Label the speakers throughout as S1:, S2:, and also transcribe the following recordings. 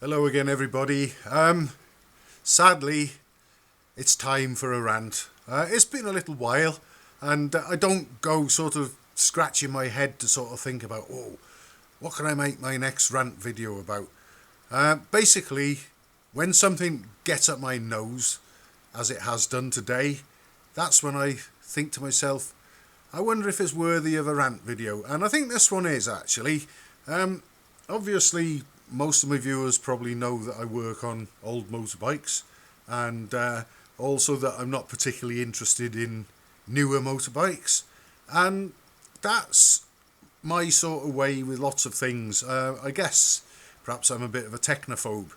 S1: Hello again, everybody. Sadly, it's time for a rant. It's been a little while, and I don't go sort of scratching my head to sort of think about, what can I make my next rant video about? Basically, when something gets up my nose, as it has done today, that's when I think to myself, I wonder if it's worthy of a rant video. And I think this one is, actually. Obviously, most of my viewers probably know that I work on old motorbikes, and also that I'm not particularly interested in newer motorbikes, and that's my sort of way with lots of things. I guess perhaps I'm a bit of a technophobe,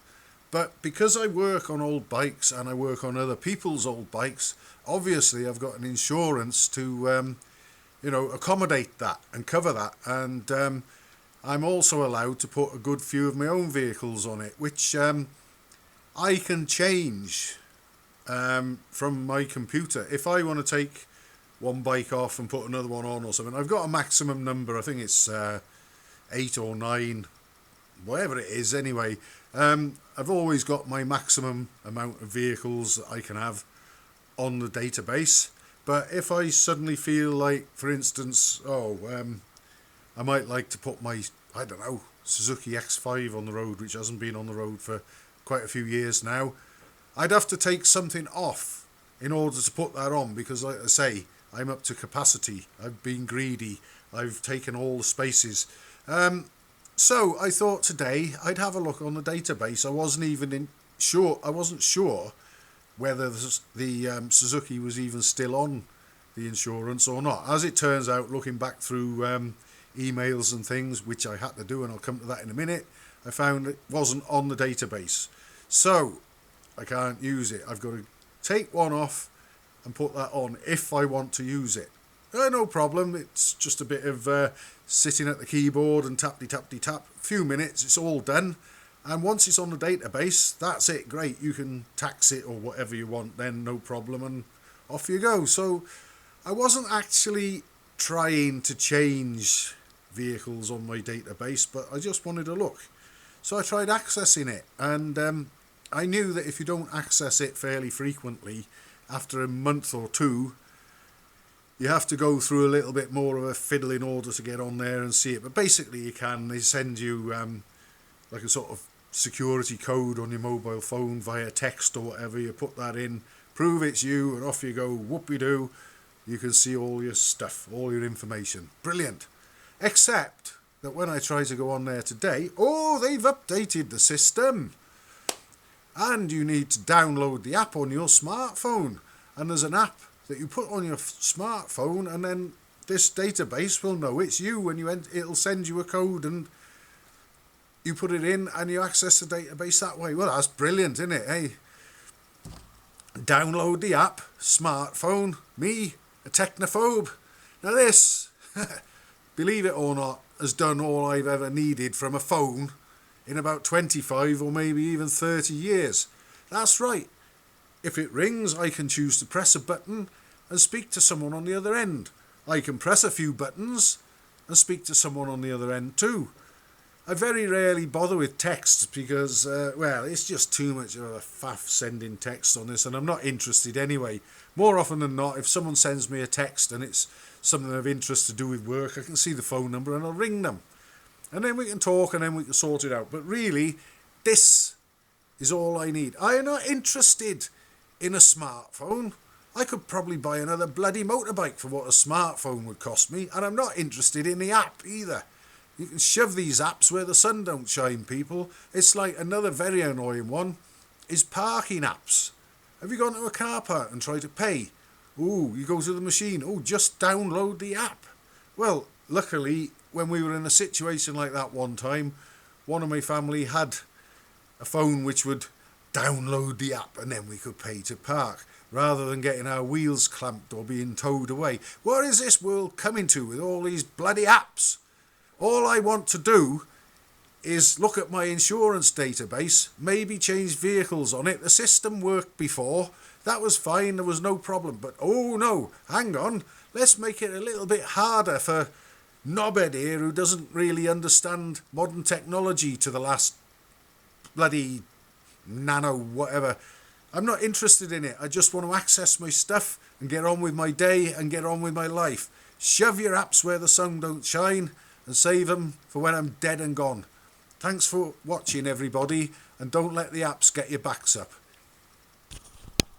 S1: but because I work on old bikes and I work on other people's old bikes, obviously I've got an insurance to accommodate that and cover that, and I'm also allowed to put a good few of my own vehicles on it, which I can change from my computer. If I want to take one bike off and put another one on or something, I've got a maximum number. I think it's 8 or 9, whatever it is anyway. I've always got my maximum amount of vehicles that I can have on the database. But if I suddenly feel like, for instance, I might like to put my, Suzuki X5 on the road, which hasn't been on the road for quite a few years now. I'd have to take something off in order to put that on, because, like I say, I'm up to capacity. I've been greedy. I've taken all the spaces. So I thought today I'd have a look on the database. I wasn't sure whether the Suzuki was even still on the insurance or not. As it turns out, looking back through emails and things, which I had to do, and I'll come to that in a minute, I found it wasn't on the database. So I can't use it. I've got to take one off and put that on if I want to use it. No problem. It's just a bit of sitting at the keyboard and tap. A few minutes, it's all done. And once it's on the database, that's it. Great. You can tax it or whatever you want then, no problem, and off you go. So I wasn't actually trying to change vehicles on my database, but I just wanted to look. So I tried accessing it, and I knew that if you don't access it fairly frequently, after a month or two, you have to go through a little bit more of a fiddle in order to get on there and see it. But basically you can. They send you like a sort of security code on your mobile phone via text or whatever. You put that in, prove it's you, and off you go. Whoop-de-doo. You can see all your stuff, all your information. Brilliant. Except that when I try to go on there today, they've updated the system. And you need to download the app on your smartphone. And there's an app that you put on your smartphone, and then this database will know it's you, and it'll send you a code, and you put it in, and you access the database that way. Well, that's brilliant, isn't it? Hey, download the app, smartphone, me, a technophobe. Now this, believe it or not, has done all I've ever needed from a phone in about 25 or maybe even 30 years. That's right. If it rings, I can choose to press a button and speak to someone on the other end. I can press a few buttons and speak to someone on the other end too. I very rarely bother with texts because, it's just too much of a faff sending texts on this, and I'm not interested anyway. More often than not, if someone sends me a text and it's something of interest to do with work, I can see the phone number and I'll ring them. And then we can talk and then we can sort it out. But really, this is all I need. I am not interested in a smartphone. I could probably buy another bloody motorbike for what a smartphone would cost me, and I'm not interested in the app either. You can shove these apps where the sun don't shine, people. It's like another very annoying one is parking apps. Have you gone to a car park and tried to pay? You go to the machine. Just download the app. Well, luckily, when we were in a situation like that one time, one of my family had a phone which would download the app, and then we could pay to park, rather than getting our wheels clamped or being towed away. What is this world coming to with all these bloody apps? All I want to do is look at my insurance database, maybe change vehicles on it. The system worked before. That was fine. There was no problem. But, no, hang on. Let's make it a little bit harder for knobhead here who doesn't really understand modern technology to the last bloody nano whatever. I'm not interested in it. I just want to access my stuff and get on with my day and get on with my life. Shove your apps where the sun don't shine and save them for when I'm dead and gone. Thanks for watching, everybody, and don't let the apps get your backs up.